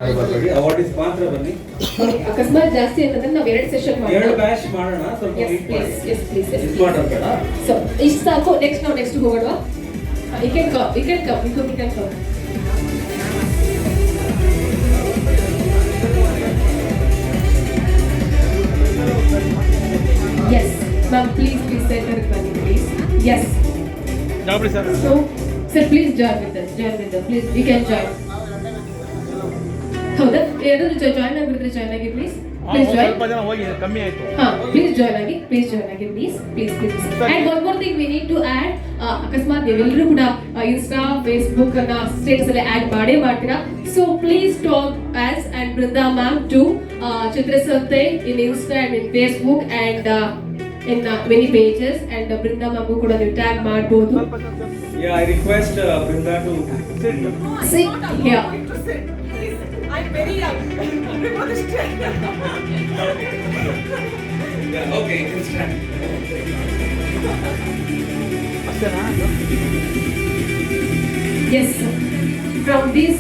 ಅವಾರ್ಡಿಸ್ ಮಾತ್ರ ಬನ್ನಿ. ಅಕಸ್ಮಾತ್ ಜಾಸ್ತಿ ಅಂತಂದ್ರೆ ನಾವು 2 ಸೆಷನ್ ಮಾಡೋಣ. 2 ಬ್ಯಾಚ್ ಮಾಡೋಣ. ಸ್ವಲ್ಪ ಪ್ಲೀಸ್ ಮಾಡೋಣ ಬೇಡ. ಸೊ ಇಷ್ಟು ಸಾಕು. ನೆಕ್ಸ್ಟ್ ಹೋಗೋಣ. You can come. Yes, ma'am, please center running, please. Yes. So, sir, please join with us. Please, you can join. ಹೌದಾ? ಯಾರಾದ್ರೂ ಜಾಯ್ನ್ ಆಗಿದ್ರೆ ಜಾಯ್ನ್ ಆಗಿ ಪ್ಲೀಸ್. Please join. ಸ್ವಲ್ಪ ಜನ ಹೋಗಿ ಕಮ್ಮಿ ಆಯ್ತು. ಪ್ಲೀಸ್ ಜಾಯ್ನ್ ಆಗಿ please. And one more thing we need to add, ಅಕಸ್ಮಾತ್ ನೀವೆಲ್ಲರೂ ಕೂಡ ಇನ್ಸ್ಟಾ ಫೇಸ್ಬುಕ್ ಅನ್ನ ಸ್ಟೇಟಸ್ ಅಲ್ಲಿ ಆಡ್ ಮಾಡ್ತೀರಾ. So please talk as and Brinda ma'am to Chitrasate in Insta and in Facebook and in many pages, and Brinda ma'am ಕೂಡ ನೀವು tag ಮಾಡಬಹುದು. Yeah, I request Brinda to sit here. I'm very young. Yeah, okay, you can stand. Yes, from this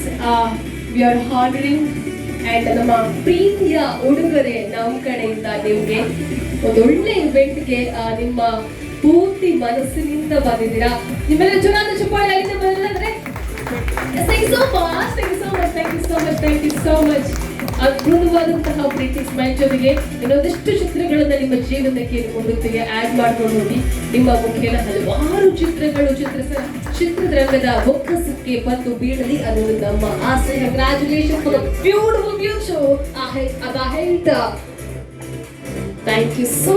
we are honoring and ನಮ್ಮ ಪ್ರೀತಿಯ ಉಡುಗೊರೆ ನಮ್ಮ ಕಡೆಯಿಂದ ನಿಮಗೆ ಒಂದು ಒಳ್ಳೆ ಇವೆಂಟ್ಗೆ ನಿಮ್ಮ ಪೂರ್ತಿ ಮನಸ್ಸಿನಿಂದ ಬಂದಿದ್ದೀರಾ. ನಿಮ್ಮೆಲ್ಲ ಜೋರಾದ ಚಪ್ಪಾಳೆ ಆಗಿದೆ ಬರಲಾದ್ರೆ. Thank you so much. ಅದ್ಭುತವಾದಂತಹ ಪ್ರೀತಿ ಸ್ಮೈಲ್ ಜೊತೆಗೆ ಇನ್ನೊಂದಿಷ್ಟು ಚಿತ್ರಗಳನ್ನ ನಿಮ್ಮ ಜೀವನಕ್ಕೆ ಮುಂದಕ್ಕೆ ಆಡ್ ಮಾಡ್ಕೊಂಡು ಹೋಗಿ ನಿಮ್ಮ ಮುಖೇನ ಹಲವಾರು ಚಿತ್ರಗಳು ಚಿತ್ರರಂಗದ ಬೊಕ್ಕಸಕ್ಕೆ ಬಂದು ಬೀಳಲಿ ಅನ್ನೋದು ನಮ್ಮ ಆಸೆ. Congratulation for the beautiful future ahead. Thank you so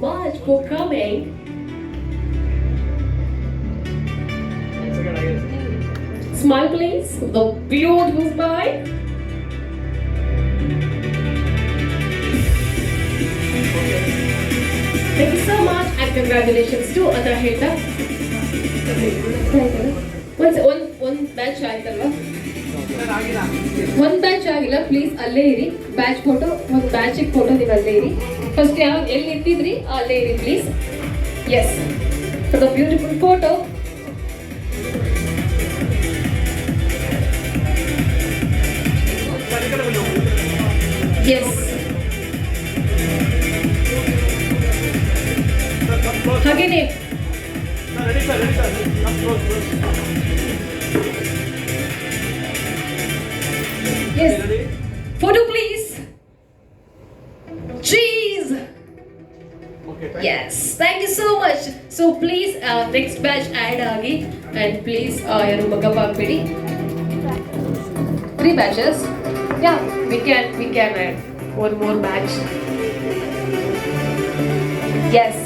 much for coming. Smile please, the beautiful smile. Thank you so much and congratulations to Adar Heta. One batch ಆಯ್ತಲ್ವಾ? ಒಂದು ಬ್ಯಾಚ್ ಆಗಿಲ್ಲ, ಪ್ಲೀಸ್ ಅಲ್ಲೇ ಇರಿ. ಬ್ಯಾಚ್ ಫೋಟೋ ಒಂದು ಬ್ಯಾಚಿಗೆ photo ನೀವು ಅಲ್ಲೇ ಇರಿ. First ಎಲ್ಲಿ ಇಟ್ಟಿದ್ರಿ ಅಲ್ಲೇ ಇರಿ please. Yes, for the beautiful photo. Yes. ಹಾಗೇನೆ yes, photo please. Cheese. Okay, yes, thank you so much. So please next batch add agi and please yaru magap agbeಡಿ. 3 batches. Yeah, we can add one more batch. Yes.